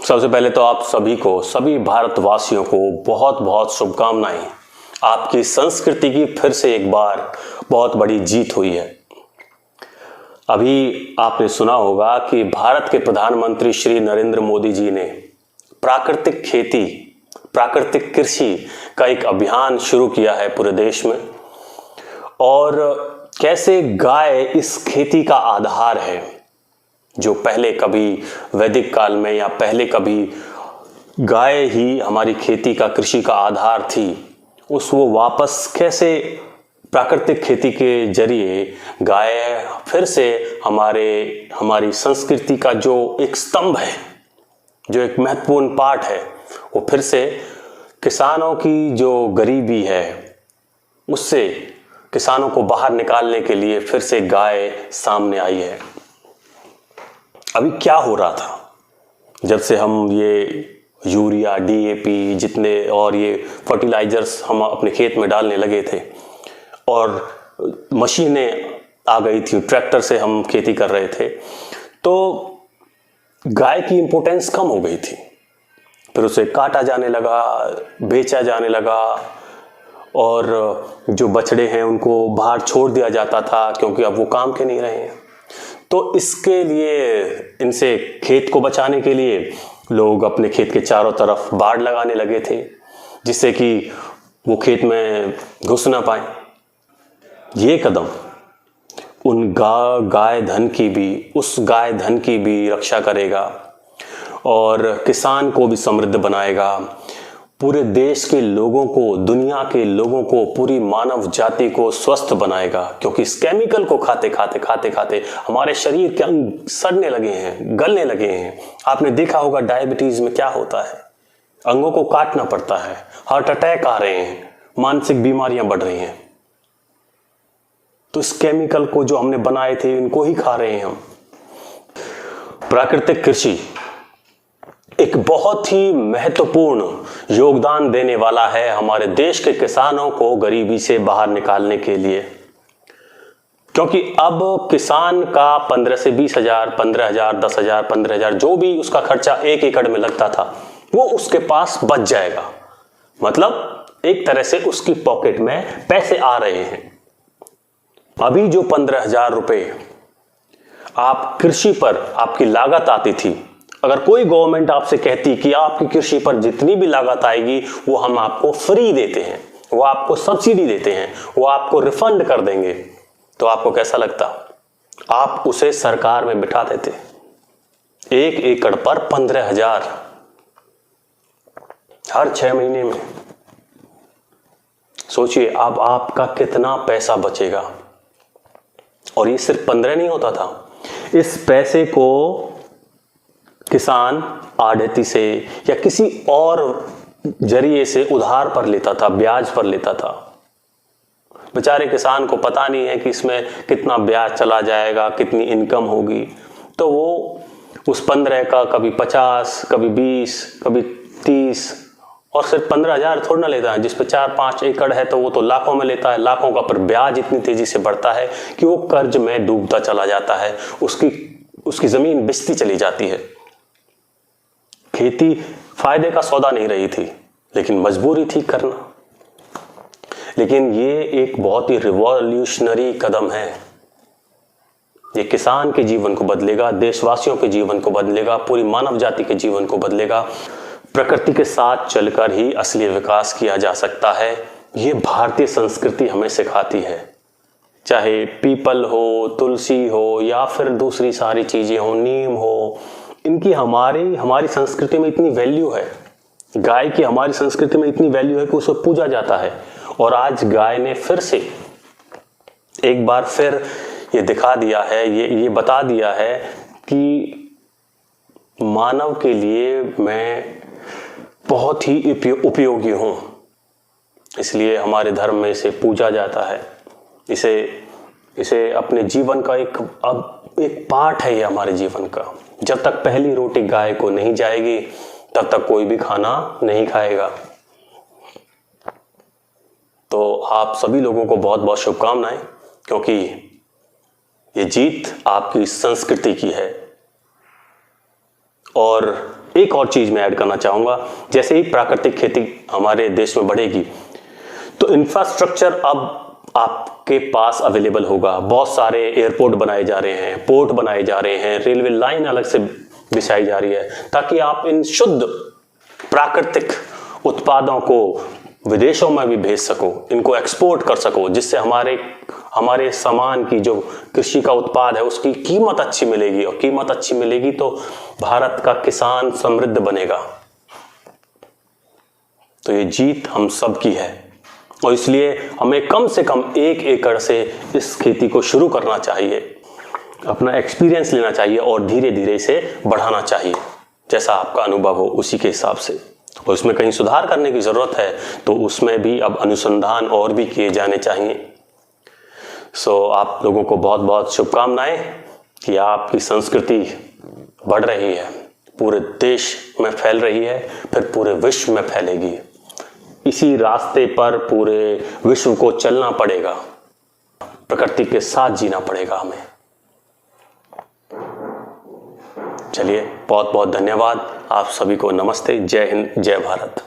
सबसे पहले तो आप सभी को, सभी भारतवासियों को बहुत बहुत शुभकामनाएं। आपकी संस्कृति की फिर से एक बार बहुत बड़ी जीत हुई है। अभी आपने सुना होगा कि भारत के प्रधानमंत्री श्री नरेंद्र मोदी जी ने प्राकृतिक खेती, प्राकृतिक कृषि का एक अभियान शुरू किया है पूरे देश में। और कैसे गाय इस खेती का आधार है, जो पहले कभी वैदिक काल में या पहले कभी गाय ही हमारी खेती का, कृषि का आधार थी, वो वापस कैसे प्राकृतिक खेती के जरिए गाय फिर से हमारी संस्कृति का जो एक स्तंभ है, जो एक महत्वपूर्ण पार्ट है, वो फिर से किसानों की जो गरीबी है उससे किसानों को बाहर निकालने के लिए फिर से गाय सामने आई है। अभी क्या हो रहा था, जब से हम ये यूरिया, डीएपी जितने और ये फर्टिलाइजर्स हम अपने खेत में डालने लगे थे और मशीनें आ गई थी, ट्रैक्टर से हम खेती कर रहे थे, तो गाय की इंपॉर्टेंस कम हो गई थी। फिर उसे काटा जाने लगा, बेचा जाने लगा और जो बछड़े हैं उनको बाहर छोड़ दिया जाता था क्योंकि अब वो काम के नहीं रहे हैं। तो इसके लिए, इनसे खेत को बचाने के लिए लोग अपने खेत के चारों तरफ बाड़ लगाने लगे थे, जिससे कि वो खेत में घुस ना पाए। ये कदम उन गाय धन की भी, उस गाय धन की भी रक्षा करेगा और किसान को भी समृद्ध बनाएगा, पूरे देश के लोगों को, दुनिया के लोगों को, पूरी मानव जाति को स्वस्थ बनाएगा। क्योंकि इस केमिकल को खाते खाते हमारे शरीर के अंग सड़ने लगे हैं, गलने लगे हैं। आपने देखा होगा डायबिटीज में क्या होता है, अंगों को काटना पड़ता है, हार्ट अटैक आ रहे हैं, मानसिक बीमारियां बढ़ रही हैं। तो इस केमिकल को जो हमने बनाए थे, इनको ही खा रहे हैं हम। प्राकृतिक कृषि एक बहुत ही महत्वपूर्ण योगदान देने वाला है हमारे देश के किसानों को गरीबी से बाहर निकालने के लिए। क्योंकि अब किसान का 15 से 20 हजार, 15 हजार, 10 हजार, 15 हजार, जो भी उसका खर्चा 1 एकड़ में लगता था, वो उसके पास बच जाएगा। मतलब एक तरह से उसकी पॉकेट में पैसे आ रहे हैं। अभी जो 15,000 रुपए आप कृषि पर आपकी लागत आती थी, अगर कोई गवर्नमेंट आपसे कहती कि आपकी कृषि पर जितनी भी लागत आएगी वो हम आपको फ्री देते हैं, वो आपको सब्सिडी देते हैं, वो आपको रिफंड कर देंगे, तो आपको कैसा लगता? आप उसे सरकार में बिठा देते। 1 एकड़ पर 15,000 हर 6 महीने में। सोचिए अब आपका कितना पैसा बचेगा। और ये सिर्फ 15 नहीं होता था, इस पैसे को किसान आढ़ती से या किसी और जरिए से उधार पर लेता था, ब्याज पर लेता था। बेचारे किसान को पता नहीं है कि इसमें कितना ब्याज चला जाएगा, कितनी इनकम होगी। तो वो उस 15 का कभी 50, कभी 20, कभी 30, और सिर्फ 15,000 थोड़ा ना लेता है। जिस पे 4-5 एकड़ है तो वो तो लाखों में लेता है। लाखों का पर ब्याज इतनी तेजी से बढ़ता है कि वो कर्ज में डूबता चला जाता है, उसकी जमीन बिकती चली जाती है। खेती फायदे का सौदा नहीं रही थी, लेकिन मजबूरी थी करना। लेकिन ये एक बहुत ही रिवॉल्यूशनरी कदम है। ये किसान के जीवन को बदलेगा, देशवासियों के जीवन को बदलेगा, पूरी मानव जाति के जीवन को बदलेगा। प्रकृति के साथ चलकर ही असली विकास किया जा सकता है। ये भारतीय संस्कृति हमें सिखाती है। चाहे पीपल हो, तुलसी हो या फिर दूसरी सारी चीजें हो, नीम हो, इनकी हमारी संस्कृति में इतनी वैल्यू है। गाय की हमारी संस्कृति में इतनी वैल्यू है कि उसे पूजा जाता है। और आज गाय ने फिर से एक बार फिर ये दिखा दिया है, ये बता दिया है कि मानव के लिए मैं बहुत ही उपयोगी हूं। इसलिए हमारे धर्म में इसे पूजा जाता है। इसे अपने जीवन का एक पार्ट है ये हमारे जीवन का। जब तक पहली रोटी गाय को नहीं जाएगी तब तक कोई भी खाना नहीं खाएगा। तो आप सभी लोगों को बहुत बहुत शुभकामनाएं, क्योंकि ये जीत आपकी संस्कृति की है। और एक और चीज मैं ऐड करना चाहूंगा, जैसे ही प्राकृतिक खेती हमारे देश में बढ़ेगी तो इंफ्रास्ट्रक्चर अब आपके पास अवेलेबल होगा। बहुत सारे एयरपोर्ट बनाए जा रहे हैं, पोर्ट बनाए जा रहे हैं, रेलवे लाइन अलग से बिछाई जा रही है, ताकि आप इन शुद्ध प्राकृतिक उत्पादों को विदेशों में भी भेज सको, इनको एक्सपोर्ट कर सको, जिससे हमारे सामान की जो कृषि का उत्पाद है उसकी कीमत अच्छी मिलेगी, और कीमत अच्छी मिलेगी तो भारत का किसान समृद्ध बनेगा। तो ये जीत हम सब की है, और इसलिए हमें कम से कम 1 एकड़ से इस खेती को शुरू करना चाहिए, अपना एक्सपीरियंस लेना चाहिए और धीरे धीरे इसे बढ़ाना चाहिए, जैसा आपका अनुभव हो उसी के हिसाब से। और इसमें कहीं सुधार करने की जरूरत है तो उसमें भी अब अनुसंधान और भी किए जाने चाहिए। आप लोगों को बहुत बहुत शुभकामनाएं कि आपकी संस्कृति बढ़ रही है, पूरे देश में फैल रही है, फिर पूरे विश्व में फैलेगी। इसी रास्ते पर पूरे विश्व को चलना पड़ेगा, प्रकृति के साथ जीना पड़ेगा हमें। चलिए, बहुत बहुत धन्यवाद। आप सभी को नमस्ते, जय हिंद, जय भारत।